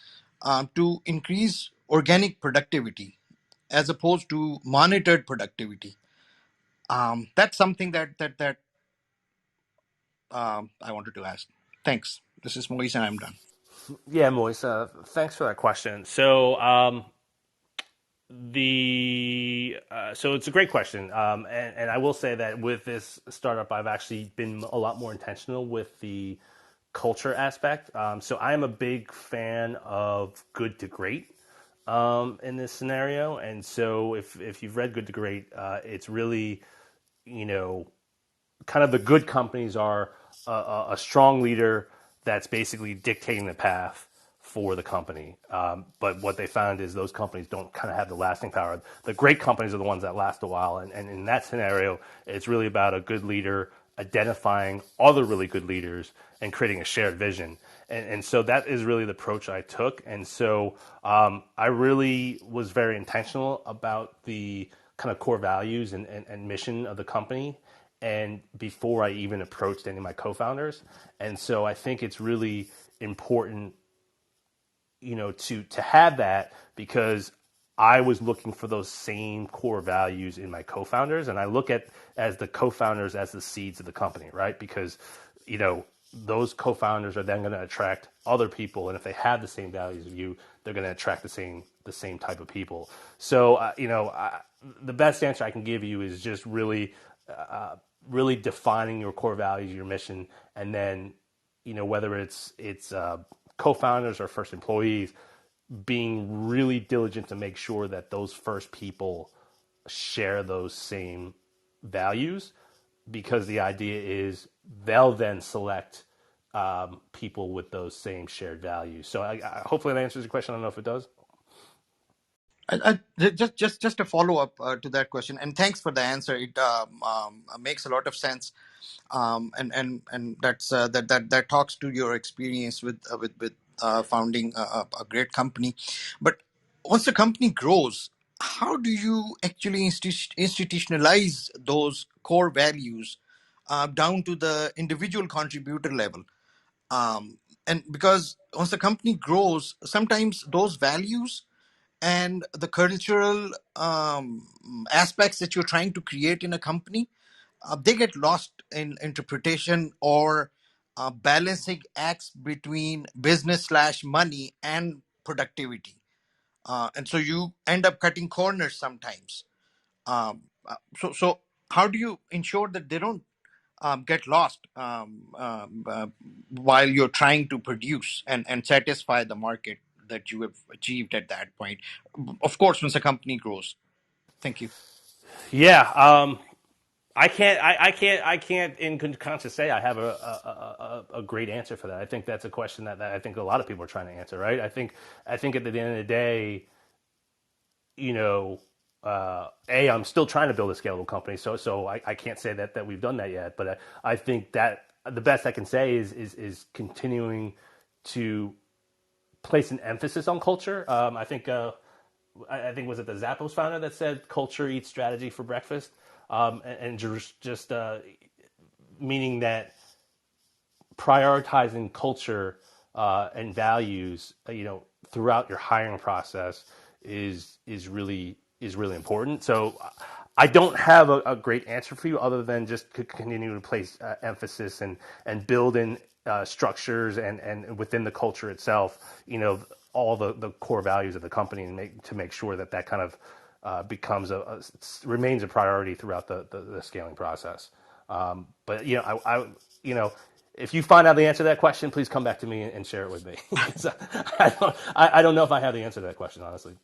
to increase organic productivity as opposed to monitored productivity? That's something that I wanted to ask. Thanks. This is Moise, and I'm done. Yeah, Moise, thanks for that question. So so it's a great question, and I will say that with this startup, I've actually been a lot more intentional with the culture aspect. So I am a big fan of good to great. in this scenario. And so if you've read Good to Great, it's really, you know, kind of the good companies are a strong leader that's basically dictating the path for the company. But what they found is those companies don't kind of have the lasting power. The great companies are the ones that last a while. And in that scenario, it's really about a good leader identifying other really good leaders and creating a shared vision. And so that is really the approach I took. And so I really was very intentional about the kind of core values and mission of the company and before I even approached any of my co-founders. And so I think it's really important, you know, to have that because I was looking for those same core values in my co-founders, and I look at as the co-founders as the seeds of the company, right? Because, you know, those co-founders are then going to attract other people, and if they have the same values as you, they're going to attract the same type of people. So, the best answer I can give you is just really, really defining your core values, your mission, and then, you know, whether it's co-founders or first employees, being really diligent to make sure that those first people share those same values, because the idea is they'll then select people with those same shared values. So hopefully that answers your question. I don't know if it does. Just a follow up to that question, and thanks for the answer. It makes a lot of sense, and that's that talks to your experience with founding a great company. But once the company grows, how do you actually institutionalize those core values down to the individual contributor level? And because once the company grows, sometimes those values and the cultural aspects that you're trying to create in a company, they get lost in interpretation or balancing acts between business slash money and productivity. And so you end up cutting corners sometimes. So how do you ensure that they don't get lost while you're trying to produce and satisfy the market that you have achieved at that point? Of course, once a company grows. Thank you. Yeah. I can't in conscious say I have a great answer for that. I think that's a question that I think a lot of people are trying to answer, right? I think at the end of the day, you know, I'm still trying to build a scalable company, so I can't say that we've done that yet. But I think that the best I can say is continuing to place an emphasis on culture. I think was it the Zappos founder that said culture eats strategy for breakfast, and just meaning that prioritizing culture and values, you know, throughout your hiring process is really important. So I don't have a great answer for you other than just continue to place emphasis and build in structures and within the culture itself, you know, all the core values of the company and make sure that kind of becomes remains a priority throughout the scaling process. But you know, you know, if you find out the answer to that question, please come back to me and share it with me. 'Cause I don't know if I have the answer to that question, honestly.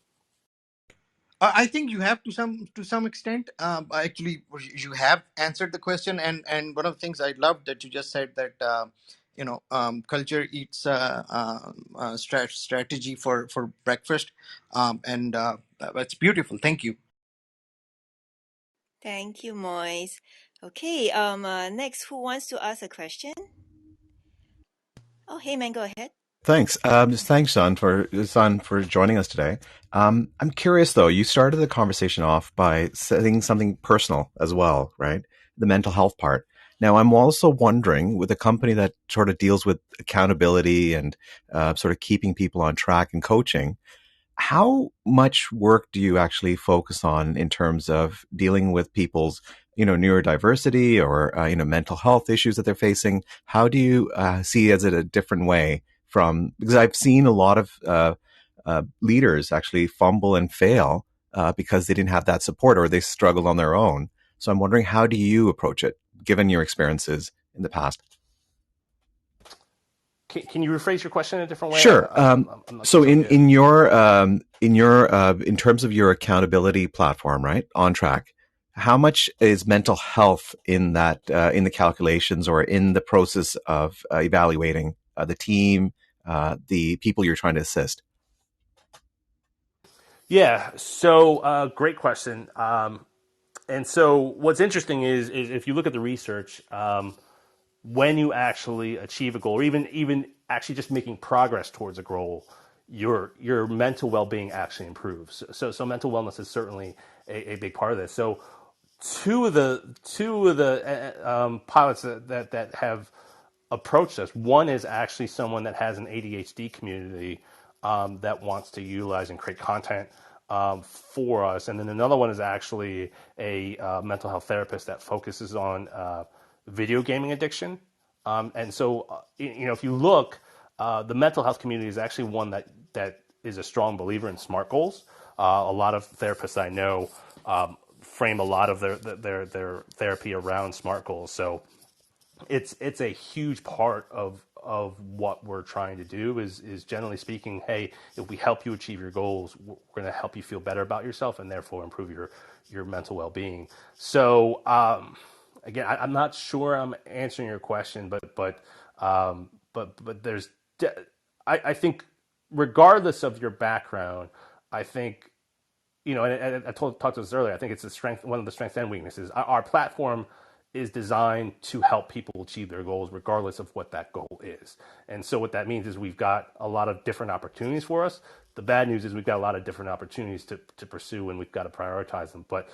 I think you have to some extent. Actually, you have answered the question, and one of the things I loved that you just said that culture eats strategy for breakfast, and that's beautiful. Thank you. Thank you, Moise. Okay, next, who wants to ask a question? Oh, hey, man, go ahead. Thanks. Just thanks, San, for joining us today. I'm curious, though. You started the conversation off by saying something personal as well, right? The mental health part. Now, I'm also wondering, with a company that sort of deals with accountability and sort of keeping people on track and coaching, how much work do you actually focus on in terms of dealing with people's, neurodiversity or, mental health issues that they're facing? How do you see it a different way from, because I've seen a lot of leaders actually fumble and fail because they didn't have that support or they struggled on their own. So I'm wondering, how do you approach it, given your experiences in the past? Can you rephrase your question in a different way? Sure. I'm not So so in good. in terms of your accountability platform, right, OnTrac, how much is mental health in that in the calculations or in the process of evaluating the team, the people you're trying to assist? Yeah. So great question. And so what's interesting is if you look at the research, when you actually achieve a goal, or even actually just making progress towards a goal, your mental well being actually improves. So mental wellness is certainly a big part of this. So two of the pilots that have approached us. One is actually someone that has an ADHD community that wants to utilize and create content for us, and then another one is actually a mental health therapist that focuses on video gaming addiction. And so, if you look, the mental health community is actually one that is a strong believer in SMART goals. A lot of therapists I know frame a lot of their therapy around SMART goals. So it's a huge part of what we're trying to do is generally speaking, hey, if we help you achieve your goals, we're going to help you feel better about yourself and therefore improve your mental well-being. So again, I'm not sure I'm answering your question, but there's I think regardless of your background, I think and I talked to this earlier. I think it's a strength, one of the strengths and weaknesses. Our platform is designed to help people achieve their goals, regardless of what that goal is. And so, what that means is we've got a lot of different opportunities for us. The bad news is we've got a lot of different opportunities to pursue, and we've got to prioritize them. But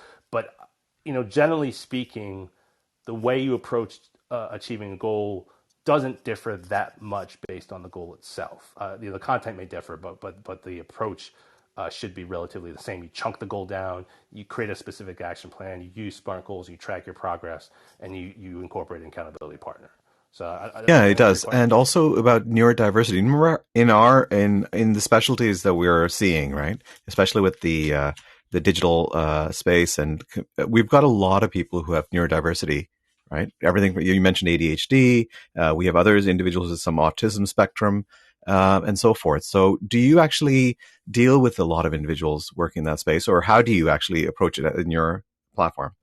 generally speaking, the way you approach achieving a goal doesn't differ that much based on the goal itself. The content may differ, but the approach should be relatively the same. You chunk the goal down, you create a specific action plan, you use SMART goals, you track your progress, and you incorporate an accountability partner. So does Yeah, that it answer your does. And question? also about neurodiversity. Remember in the specialties that we're seeing, right? Especially with the digital space, and we've got a lot of people who have neurodiversity, right? Everything you mentioned ADHD. We have others, individuals with some autism spectrum, and so forth. So, do you actually deal with a lot of individuals working in that space, or how do you actually approach it in your platform?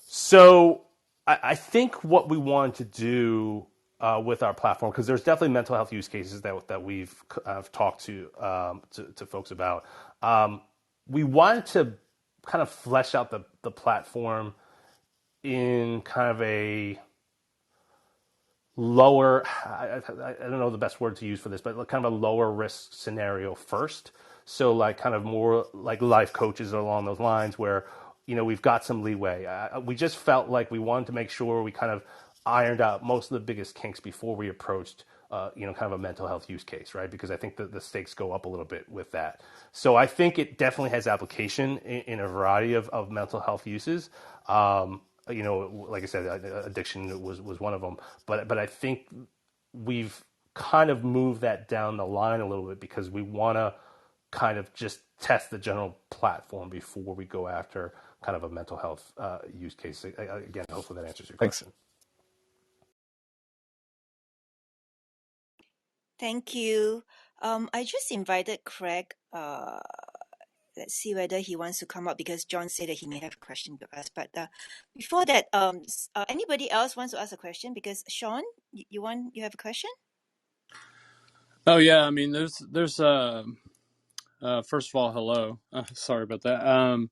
So I think what we want to do with our platform, because there's definitely mental health use cases that we've talked to folks about. We wanted to kind of flesh out the platform in kind of a lower, I don't know the best word to use for this, but kind of a lower risk scenario first. So like kind of more like life coaches along those lines where, we've got some leeway. We just felt like we wanted to make sure we kind of ironed out most of the biggest kinks before we approached, kind of a mental health use case, right? Because I think that the stakes go up a little bit with that. So I think it definitely has application in a variety of mental health uses. Like I said, addiction was one of them. But I think we've kind of moved that down the line a little bit because we want to kind of just test the general platform before we go after kind of a mental health use case. Again, hopefully that answers your Thanks. question. Thank you. I just invited Craig. Let's see whether he wants to come up because John said that he may have a question to ask. But before that, anybody else wants to ask a question? Because Sean, you have a question? Oh yeah, I mean, there's first of all, hello. Sorry about that.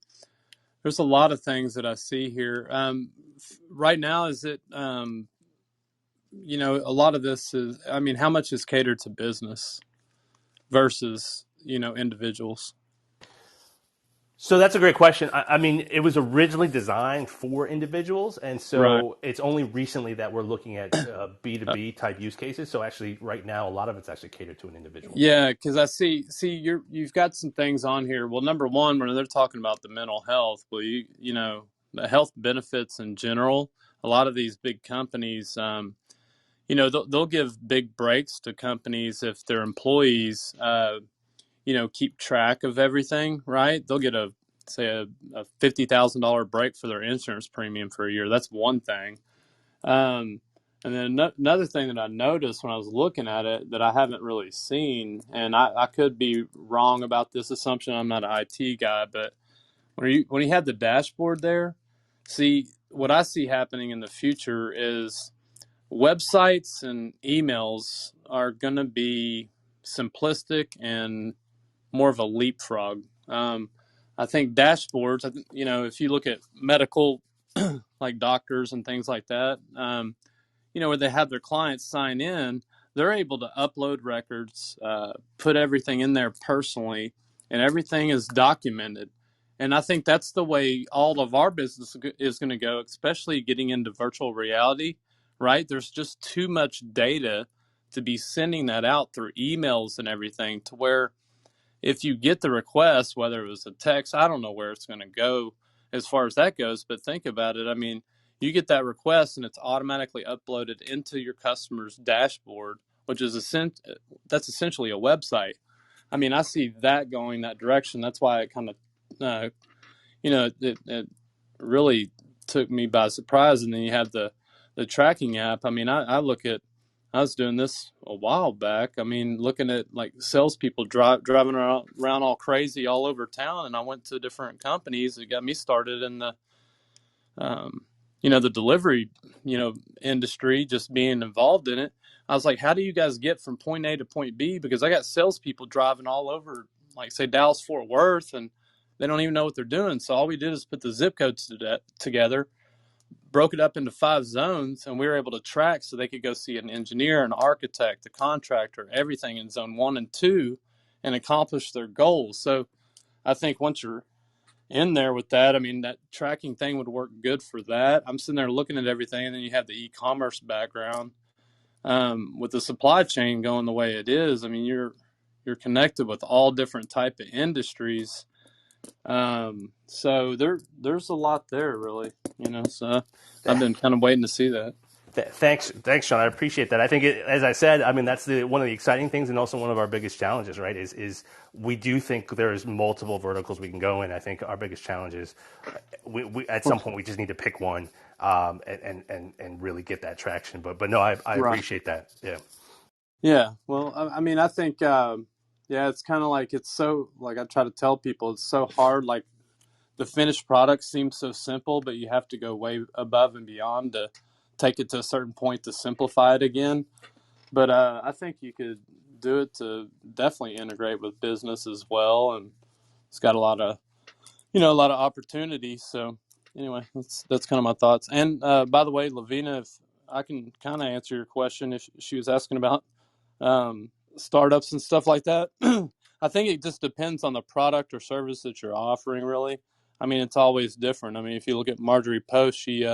There's a lot of things that I see here. Right now, is it a lot of this is, I mean, how much is catered to business versus individuals? So that's a great question. I mean, it was originally designed for individuals, and Right. so it's only recently that we're looking at Uh, B2B type use cases. So actually, right now, a lot of it's actually catered to an individual. yeah, because I see you've got some things on here. Well, number one, when they're talking about the mental health, well, the health benefits in general. A lot of these big companies. They'll give big breaks to companies if their employees, keep track of everything, right? They'll get a $50,000 break for their insurance premium for a year. That's one thing. And then another thing that I noticed when I was looking at it that I haven't really seen, and I could be wrong about this assumption. I'm not an IT guy, but when you had the dashboard there, see what I see happening in the future is websites and emails are going to be simplistic and more of a leapfrog. I think dashboards, if you look at medical, like doctors and things like that, where they have their clients sign in, they're able to upload records, put everything in there personally, and everything is documented. And I think that's the way all of our business is going to go, especially getting into virtual reality, right? There's just too much data to be sending that out through emails and everything, to where if you get the request, whether it was a text, I don't know where it's going to go as far as that goes, but think about it. I mean, you get that request and it's automatically uploaded into your customer's dashboard, which is that's essentially a website. I mean, I see that going that direction. That's why it kind of, it really took me by surprise. And then you have the tracking app. I mean, I was doing this a while back. I mean, looking at like salespeople driving around all crazy all over town, and I went to different companies. It got me started in um, the delivery, industry, just being involved in it. I was like, how do you guys get from point A to point B? Because I got salespeople driving all over, like say Dallas Fort Worth, and they don't even know what they're doing. So all we did is put the zip codes together, broke it up into 5 zones, and we were able to track so they could go see an engineer, an architect, a contractor, everything in zone 1 and 2, and accomplish their goals. So I think once you're in there with that, I mean, that tracking thing would work good for that. I'm sitting there looking at everything, and then you have the e-commerce background, with the supply chain going the way it is. I mean, you're connected with all different type of industries. So there's a lot there, really. So I've been kind of waiting to see that. Thanks, Sean. I appreciate that. I think, as I said, I mean, that's one of the exciting things, and also one of our biggest challenges, right? Is we do think there's multiple verticals we can go in. I think our biggest challenge is we at some point we just need to pick one, and really get that traction. But no, I Right. appreciate that. Yeah. Yeah. Well, I mean, I think, yeah, it's kind of like, it's so, like I try to tell people, it's so hard. Like the finished product seems so simple, but you have to go way above and beyond to take it to a certain point to simplify it again. But I think you could do it to definitely integrate with business as well, and it's got a lot of opportunities. So anyway, that's kind of my thoughts. And by the way, Lavina, if I can kind of answer your question, if she was asking about startups and stuff like that, I think it just depends on the product or service that you're offering. Really, I mean, it's always different. I mean, if you look at Marjorie Post, she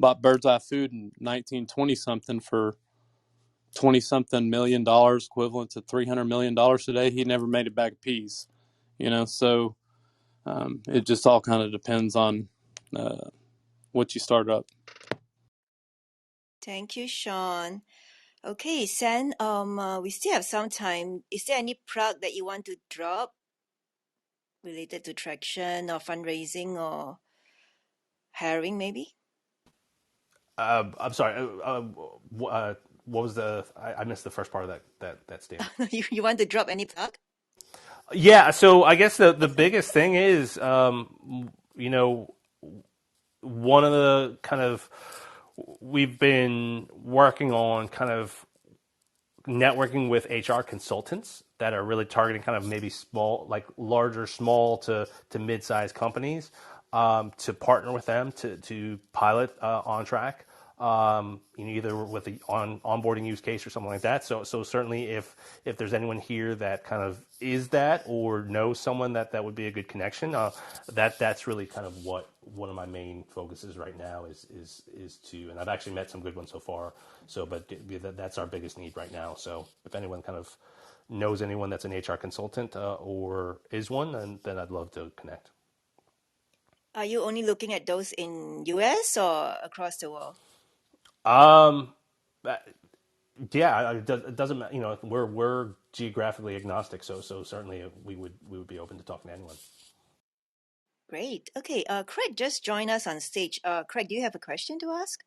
bought Bird's Eye Food in 1920 something for $20-something million, equivalent to $300 million today. He never made it back a piece, so it just all kind of depends on what you start up. Thank you, Sean. Okay, San, we still have some time. Is there any plug that you want to drop related to traction or fundraising or hiring, maybe? I'm sorry. What was I missed the first part of that statement. You want to drop any plug? Yeah. So I guess the biggest thing is, one of the kind of we've been working on kind of networking with HR consultants that are really targeting kind of maybe small, like larger, small to mid-sized companies, to partner with them to pilot ONTrac, either with the onboarding use case or something like that. So certainly if there's anyone here that kind of is that or knows someone that would be a good connection, that's really kind of what one of my main focuses right now is to, and I've actually met some good ones so far. So, but that's our biggest need right now. So if anyone kind of knows anyone that's an HR consultant, or is one, then I'd love to connect. Are you only looking at those in US or across the world? Um, yeah, it doesn't matter. We're geographically agnostic, so certainly we would be open to talking to anyone. Great. Okay, Craig just joined us on stage. Craig, do you have a question to ask?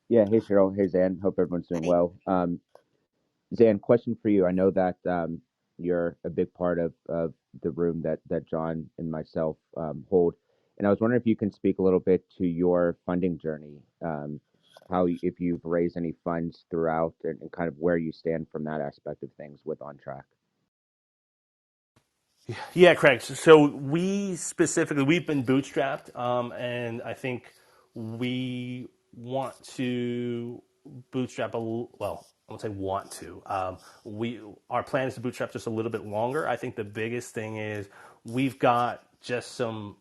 Yeah, hey Cheryl, hey Zan. Hope everyone's doing Hi. well. Zan, question for you. I know that you're a big part of the room that John and myself hold, and I was wondering if you can speak a little bit to your funding journey, if you've raised any funds throughout, and kind of where you stand from that aspect of things with OnTrac. Yeah, Craig. So we've been bootstrapped, and I think we want to bootstrap well. I won't say want to. Our plan is to bootstrap just a little bit longer. I think the biggest thing is we've got just some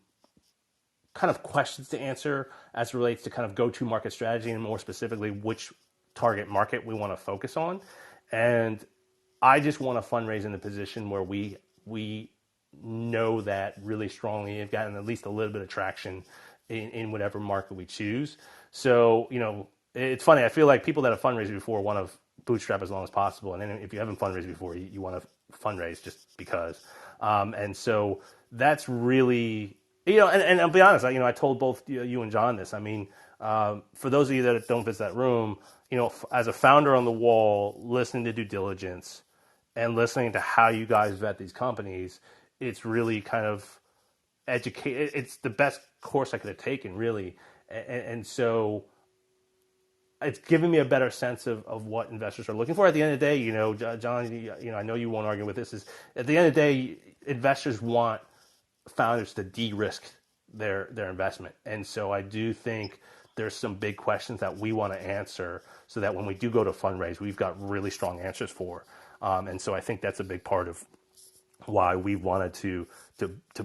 kind of questions to answer as it relates to kind of go-to market strategy and more specifically which target market we want to focus on. And I just want to fundraise in a position where we know that really strongly have gotten at least a little bit of traction in whatever market we choose. So, it's funny. I feel like people that have fundraised before want to bootstrap as long as possible. And then if you haven't fundraised before, you want to fundraise just because. And so that's really, and I'll be honest, I told both you and John this. I mean, for those of you that don't visit that room, as a founder on the wall, listening to due diligence and listening to how you guys vet these companies, it's really kind of educate. It's the best course I could have taken, really, and so it's given me a better sense of what investors are looking for. At the end of the day, John, I know you won't argue with this. Is at the end of the day, investors want founders to de-risk their investment, and so I do think there's some big questions that we want to answer, so that when we do go to fundraise, we've got really strong answers for. And so I think that's a big part of why we wanted to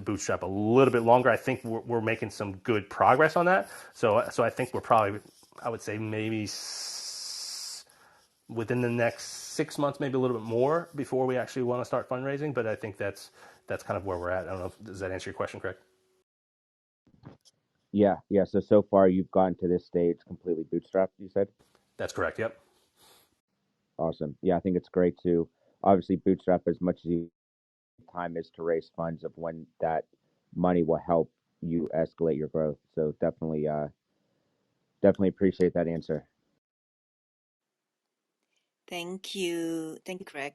bootstrap a little bit longer. I think we're making some good progress on that. So I think we're probably, I would say maybe within the next 6 months, maybe a little bit more before we actually want to start fundraising. But I think that's kind of where we're at. I don't know does that answer your question, Craig? Yeah, yeah. So far you've gotten to this stage completely bootstrapped, you said? That's correct. Yep. Awesome. Yeah, I think it's great to obviously bootstrap as much as you time is to raise funds of when that money will help you escalate your growth. So definitely appreciate that answer. Thank you, Craig.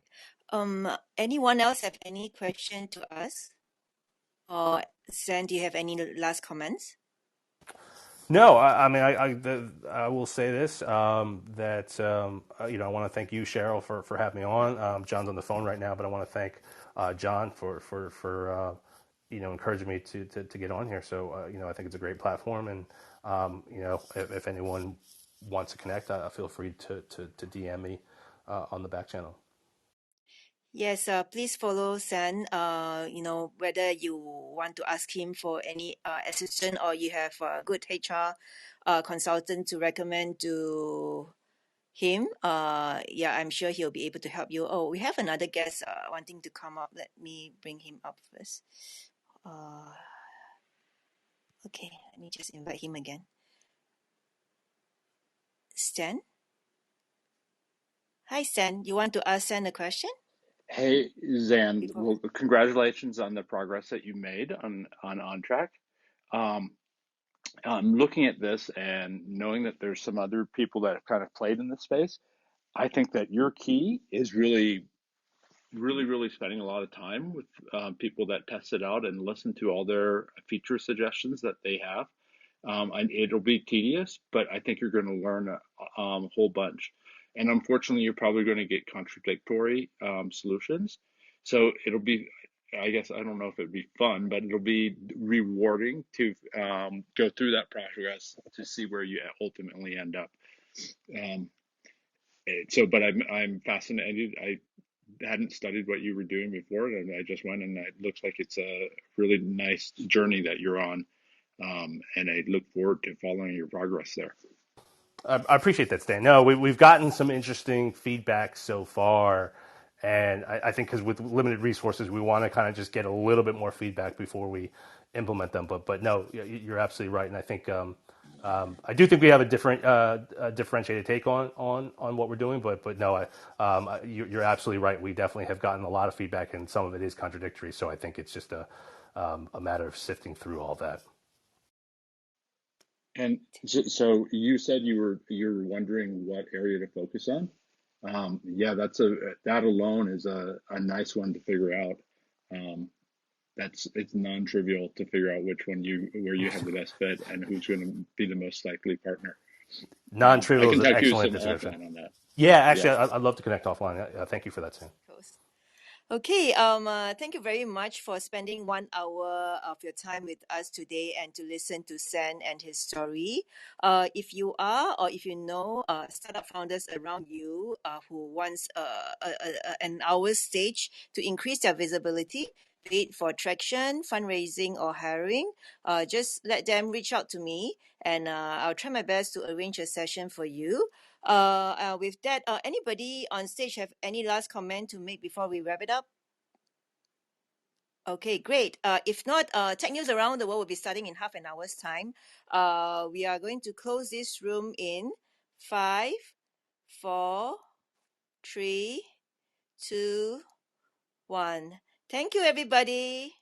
Anyone else have any question to us? Or Zen, do you have any last comments? No, I mean, I will say this, that, I want to thank you, Cheryl, for having me on. John's on the phone right now, but I want to thank John for encouraging me to get on here. So, I think it's a great platform. And, if anyone wants to connect, feel free to DM me on the back channel. Yes, please follow San. Whether you want to ask him for any assistance or you have a good HR consultant to recommend to him. Yeah, I'm sure he'll be able to help you. Oh, we have another guest wanting to come up. Let me bring him up first. Okay, let me just invite him again. Stan? Hi, Stan. You want to ask Stan a question? Hey, Zan. Before. Well, congratulations on the progress that you made on OnTrac. Um, I'm looking at this and knowing that there's some other people that have kind of played in this space. I think that your key is really spending a lot of time with people that test it out and listen to all their feature suggestions that they have. And it'll be tedious, but I think you're going to learn a whole bunch. And unfortunately, you're probably going to get contradictory solutions. So it'll be, I guess, I don't know if it'd be fun, but it'll be rewarding to go through that process to see where you ultimately end up. Um, but I'm fascinated. I hadn't studied what you were doing before, and I just went, and it looks like it's a really nice journey that you're on. And I look forward to following your progress there. I appreciate that, Stan. No, we've gotten some interesting feedback so far, and I think because with limited resources, we want to kind of just get a little bit more feedback before we implement them. But no, you're absolutely right, and I think I do think we have a differentiated take on what we're doing. But no, you're absolutely right. We definitely have gotten a lot of feedback, and some of it is contradictory. So I think it's just a matter of sifting through all that. And so you said you're wondering what area to focus on. Yeah, that alone is a nice one to figure out. Um, it's non-trivial to figure out where you have the best fit and who's going to be the most likely partner. I Non-trivial is can an talk to you excellent some description. offline on that. Yeah, Yeah. actually, I'd love to connect offline. Thank you for that, Sam. Of course. Okay, thank you very much for spending 1 hour of your time with us today and to listen to Sen and his story. If you are or if you know startup founders around you who wants an hour stage to increase their visibility, be it for traction, fundraising, or hiring, just let them reach out to me and I'll try my best to arrange a session for you. With that, anybody on stage have any last comment to make before we wrap it up? Okay, great. If not, Tech News Around the World will be starting in half an hour's time. We are going to close this room in 5, 4, 3, 2, 1. Thank you, everybody.